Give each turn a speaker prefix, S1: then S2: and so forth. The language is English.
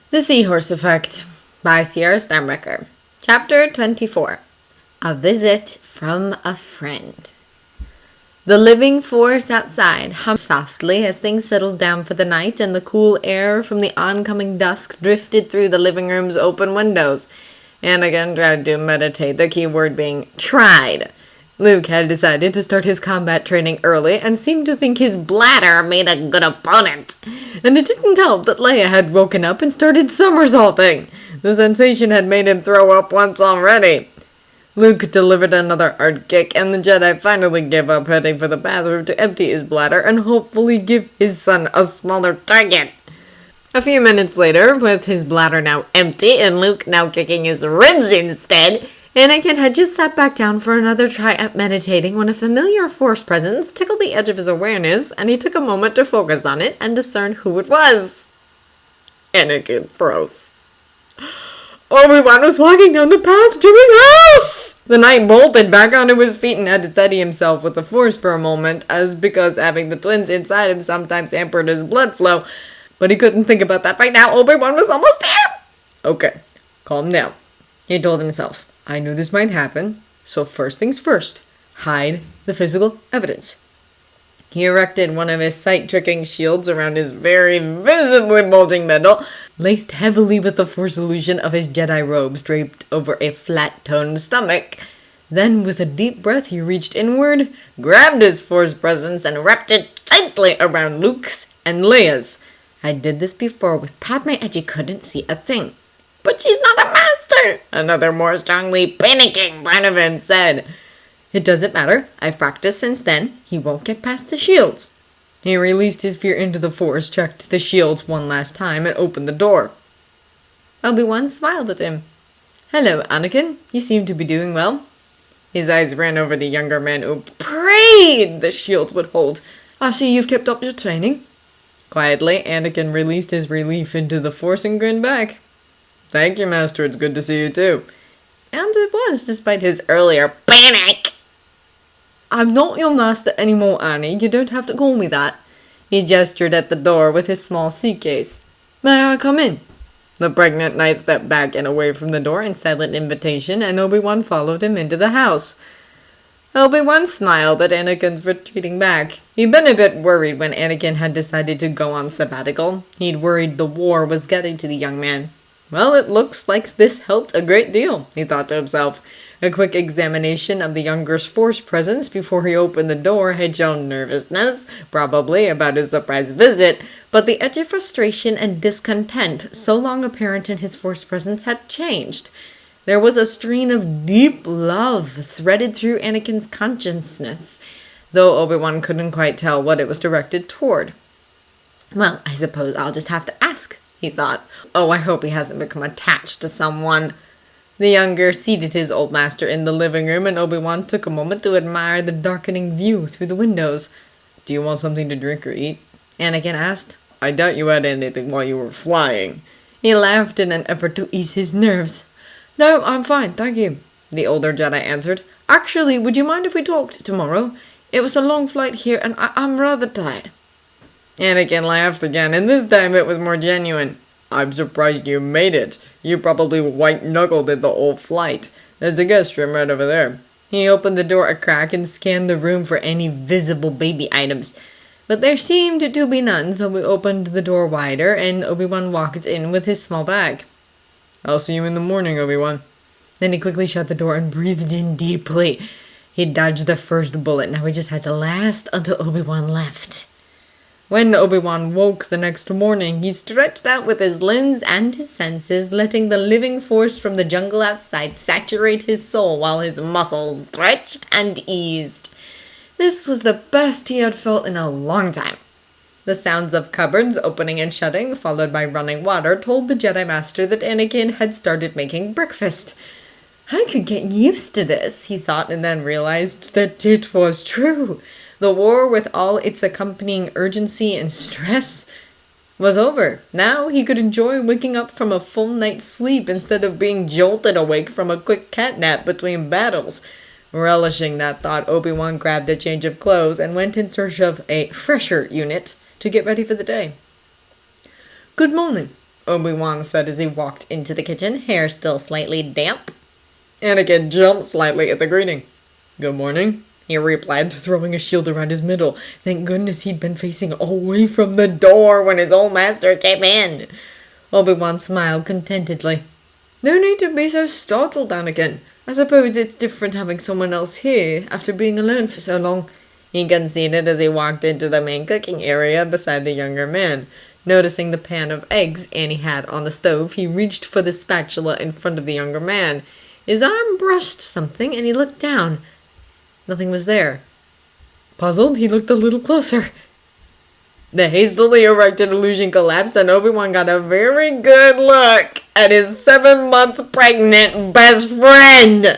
S1: The Seahorse Effect by Seahorse. Chapter 24. A Visit from a Friend. The living force outside hummed softly as things settled down for the night, and the cool air from the oncoming dusk drifted through the living room's open windows. Anakin tried to meditate, the key word being tried. Luke had decided to start his combat training early and seemed to think his bladder made a good opponent. And it didn't help that Leia had woken up and started somersaulting. The sensation had made him throw up once already. Luke delivered another hard kick, and the Jedi finally gave up heading for the bathroom to empty his bladder and hopefully give his son a smaller target. A few minutes later, with his bladder now empty and Luke now kicking his ribs instead, Anakin had just sat back down for another try at meditating when a familiar force presence tickled the edge of his awareness, and he took a moment to focus on it and discern who it was. Anakin froze. Obi-Wan was walking down the path to his house! The knight bolted back onto his feet and had to steady himself with the force for a moment, as because having the twins inside him sometimes hampered his blood flow. But he couldn't think about that right now. Obi-Wan was almost there! Okay, calm down, he told himself. I knew this might happen, so first things first, hide the physical evidence. He erected one of his sight-tricking shields around his very visibly bulging middle, laced heavily with the force illusion of his Jedi robes draped over a flat-toned stomach. Then, with a deep breath, he reached inward, grabbed his force presence, and wrapped it tightly around Luke's and Leia's. I did this before with Padme and she couldn't see a thing. But she's not a master, another more strongly panicking part of him said. It doesn't matter. I've practiced since then. He won't get past the shields. He released his fear into the force, checked the shields one last time, and opened the door. Obi-Wan smiled at him. Hello, Anakin. You seem to be doing well. His eyes ran over the younger man who prayed the shields would hold. I see you've kept up your training. Quietly, Anakin released his relief into the force and grinned back. Thank you, Master. It's good to see you, too. And it was, despite his earlier panic. I'm not your master anymore, Annie. You don't have to call me that. He gestured at the door with his small suitcase. May I come in? The pregnant knight stepped back and away from the door in silent invitation, and Obi-Wan followed him into the house. Obi-Wan smiled at Anakin's retreating back. He'd been a bit worried when Anakin had decided to go on sabbatical. He'd worried the war was getting to the young man. Well, it looks like this helped a great deal, he thought to himself. A quick examination of the younger's force presence before he opened the door had shown nervousness, probably about his surprise visit, but the edge of frustration and discontent so long apparent in his force presence had changed. There was a strain of deep love threaded through Anakin's consciousness, though Obi-Wan couldn't quite tell what it was directed toward. Well, I suppose I'll just have to ask, he thought. Oh, I hope he hasn't become attached to someone. The younger seated his old master in the living room, and Obi-Wan took a moment to admire the darkening view through the windows. Do you want something to drink or eat? Anakin asked. I doubt you had anything while you were flying. He laughed in an effort to ease his nerves. No, I'm fine, thank you, the older Jedi answered. Actually, would you mind if we talked tomorrow? It was a long flight here, and I'm rather tired. Anakin laughed again, and this time it was more genuine. I'm surprised you made it. You probably white-knuckled it the whole flight. There's a guest room right over there. He opened the door a crack and scanned the room for any visible baby items. But there seemed to be none, so we opened the door wider, and Obi-Wan walked in with his small bag. I'll see you in the morning, Obi-Wan. Then he quickly shut the door and breathed in deeply. He dodged the first bullet, now he just had to last until Obi-Wan left. When Obi-Wan woke the next morning, he stretched out with his limbs and his senses, letting the living force from the jungle outside saturate his soul while his muscles stretched and eased. This was the best he had felt in a long time. The sounds of cupboards opening and shutting, followed by running water, told the Jedi Master that Anakin had started making breakfast. I could get used to this, he thought, and then realized that it was true. The war, with all its accompanying urgency and stress, was over. Now he could enjoy waking up from a full night's sleep instead of being jolted awake from a quick catnap between battles. Relishing that thought, Obi-Wan grabbed a change of clothes and went in search of a fresher unit to get ready for the day. Good morning. Obi-Wan said as he walked into the kitchen, hair still slightly damp. Anakin jumped slightly at the greeting. "Good morning," he replied, throwing a shield around his middle. Thank goodness he'd been facing away from the door when his old master came in. Obi-Wan smiled contentedly. "No need to be so startled, Anakin. I suppose it's different having someone else here after being alone for so long," he conceded as he walked into the main cooking area beside the younger man. Noticing the pan of eggs Annie had on the stove, he reached for the spatula in front of the younger man. His arm brushed something, and he looked down. Nothing was there. Puzzled, he looked a little closer. The hastily erected illusion collapsed, and Obi-Wan got a very good look at his 7-month pregnant best friend.